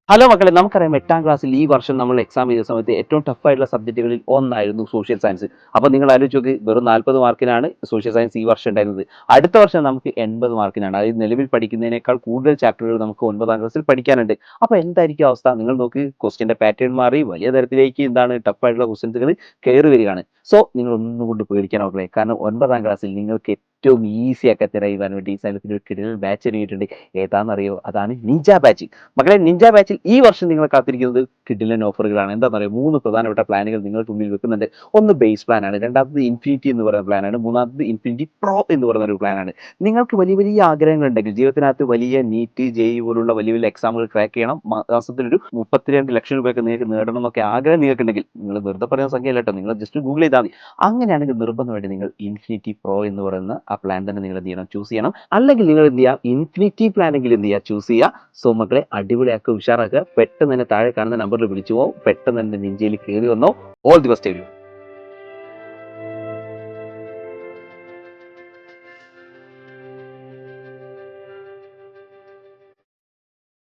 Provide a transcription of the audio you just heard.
Hello മക്കളെ, നമുക്കറിയാം 8ാം ക്ലാസ്സിൽ ഈ വർഷം നമ്മൾ എക്സാം ചെയ്ത സമയത്ത് ഏറ്റവും ടഫ് ആയിട്ടുള്ള സബ്ജക്റ്റുകളിൽ ഒന്നായിരുന്നു സോഷ്യൽ സയൻസ്. അപ്പോൾ നിങ്ങൾ ആലോചിച്ച് നോക്ക്, വെറും 40 മാർക്കിനാണ് സോഷ്യൽ സയൻസ് ഈ വർഷം ഉണ്ടായിരുന്നത്. അടുത്ത വർഷം നമുക്ക് 80 മാർക്കിനാണ്. അതായത് നിലവിൽ പഠിക്കുന്നതിനേക്കാൾ കൂടുതൽ ചാപ്റ്ററുകൾ നമുക്ക് 9ാം ക്ലാസ്സിൽ പഠിക്കാനുണ്ട്. അപ്പോൾ എന്തായിരിക്കും അവസ്ഥ? നിങ്ങൾ നോക്ക്, ക്വസ്റ്റ്യൻ്റെ പാറ്റേൺ മാറി വലിയ തരത്തിലേക്ക് ടഫ് ആയിട്ടുള്ള ക്വസ്റ്റ്യൻസുകൾ കയറി വരികയാണ്. സോ നിങ്ങൾ ഒന്നും കൊണ്ട് പേടിക്കാൻ മക്കളെ, കാരണം 9ാം ക്ലാസ്സിൽ നിങ്ങൾക്ക് ഏറ്റവും ഈസി ആക്കി തരാൻ വേണ്ടി ഈ സ്ഥലത്തിൽ ഒരു കിടിലൻ ബാച്ച് ഒരുങ്ങിയിട്ടുണ്ട്. ഏതാണെന്നറിയോ? അതാണ് നിഞ്ച ബാച്ച്. മക്കളെ, നിഞ്ച ബാച്ചിൽ ഈ വർഷം നിങ്ങളെ കാത്തിരിക്കുന്നത് കിടിലൻ ഓഫറുകളാണ്. എന്താണെന്നറിയോ? 3 പ്രധാനപ്പെട്ട പ്ലാനുകൾ നിങ്ങൾക്ക് മുന്നിൽ വെക്കുന്നുണ്ട്. ഒന്ന് ബേസ് പ്ലാനാണ്, രണ്ടാമത് ഇൻഫിനിറ്റി എന്ന് പറയുന്ന പ്ലാനാണ്, മൂന്നാമത് ഇൻഫിനിറ്റി പ്രോ എന്ന് പറയുന്ന ഒരു പ്ലാനാണ്. നിങ്ങൾക്ക് വലിയ വലിയ ആഗ്രഹങ്ങളുണ്ടെങ്കിൽ, ജീവിതത്തിനകത്ത് വലിയ നീറ്റ്, ജെഇ പോലുള്ള വലിയ വലിയ എക്സാമുകൾ ക്രാക്ക് ചെയ്യണം, മാസത്തിലൊരു 32 ലക്ഷം രൂപയൊക്കെ നിങ്ങൾക്ക് നേടണം എന്നൊക്കെ ആഗ്രഹം നിങ്ങൾക്കുണ്ടെങ്കിൽ, നിങ്ങൾ വെറുതെ പറയുന്ന സംഖ്യയല്ല കേട്ടോ, നിങ്ങൾ ജസ്റ്റ് ഗൂഗിൾ ചെയ്താൽ മതി. അങ്ങനെയാണെങ്കിൽ നിർബന്ധമായിട്ട് നിങ്ങൾ ഇൻഫിനിറ്റി പ്രോ എന്ന് പറയുന്ന ആ പ്ലാൻ തന്നെ നിങ്ങൾ എന്ത് ചെയ്യണം? ചൂസ് ചെയ്യണം. അല്ലെങ്കിൽ നിങ്ങൾ എന്ത് ചെയ്യുക? ഇൻഫിനിറ്റി പ്ലാൻ എങ്കിലും എന്ത് ചെയ്യുക? ചൂസ് ചെയ്യുക. സോ മക്കളെ, അടിപൊളിയാക്കുക, ഉഷാറാക്കുക. പെട്ടെന്ന് തന്നെ താഴെ കാണുന്ന നമ്പറിൽ വിളിച്ചു പോകും, പെട്ടെന്ന് തന്നെ നിഞ്ചയിൽ കയറി വന്നോ. All the best.